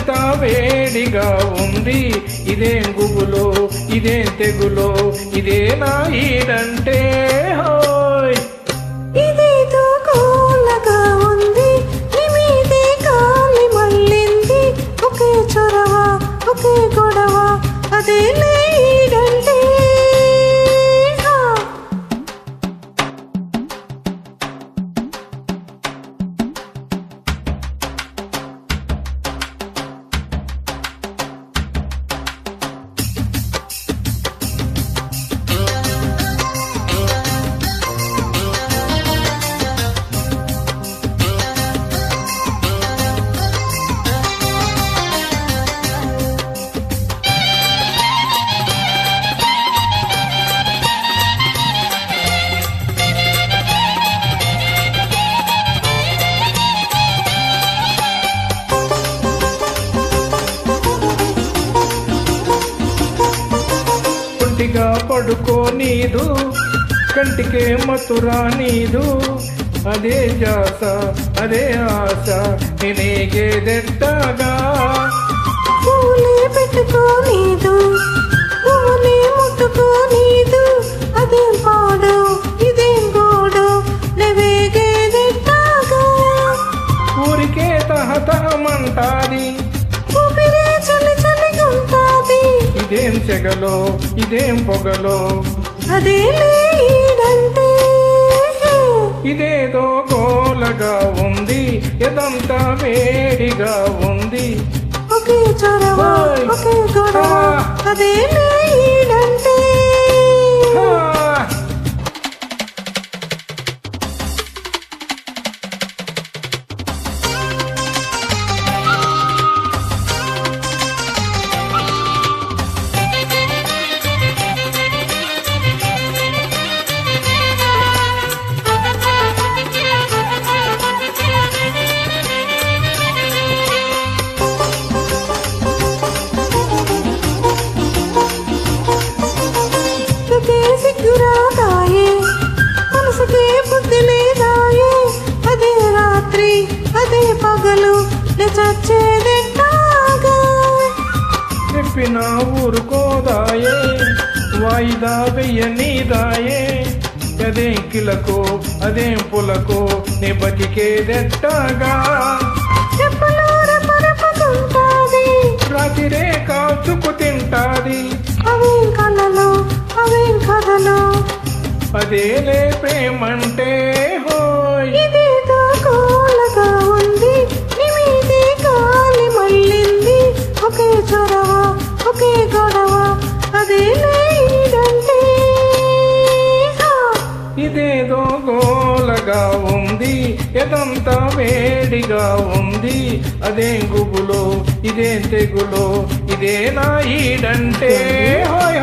ఎదంతా వేడిగా ఉంది, ఇదేం గుబులో ఇదేం తెగులో, ఇదే నా ఈడంటే హోయ్. ఇదేదో కోలగా ఉంది, నీ మీదే కాలి మళ్ళింది, ఒకే చొరవ ఒకే గొడవ, అదే ఈడంటే. ఒంటిగా పడుకో నీదు, కంటికే మతురా నీదు, అదే జాస అదే ఆశ నేనేగేదెట్టగా. పూలే పెట్టుకోనీదు, పువ్వులే ముట్టుకోనీదు, అదేం పాడు ఇదేం గోడు, నెవేగేదెట్టాగా. ఊరికే తహతహమంటాది, ఊపిరే చలి చలిగుంటాది, ఇదేం చెగలో ఇదేం పొగలో, అదే ఈడంటే. ఇదేదో గోలగా ఉంది, ఎదంతా వేడిగా ఉంది, ఒకే చొరవ ఒకే గొడవ, అదే ఈడంటే. ఆ. ఇదే సిగ్గురాదాయే, మనసుకే బుద్ధి లేదాయే, అదే రాత్రి అదే పగలు, నే చచ్చేదెట్టాగా. చెప్పిన ఊరుకోదాయే, వాయిదా వెయ్యనీదాయే, అదేం కిలకో అదేం పులకో, నే బతికేదెట్టగా. చెప్పులో రెపరెపకుంటాది, రాతిరే కాచుకు తింటాది, అవేం కలలు అవేం కథలు, అదేలే ప్రేమంటే హోయ్. ఇదేదో కోలగా ఉంది, నీ మీదే కాలి మళ్ళింది, ఒకే చొరవ ఒకే గొడవ, అదే ఈడంటే. ఇదేదో గోలగా ఉంది, ఎదంతా వేడిగా ఉంది, అదేం గుబులో ఇదేం తెగులో, ఇదే నా ఈడంటే హోయ్.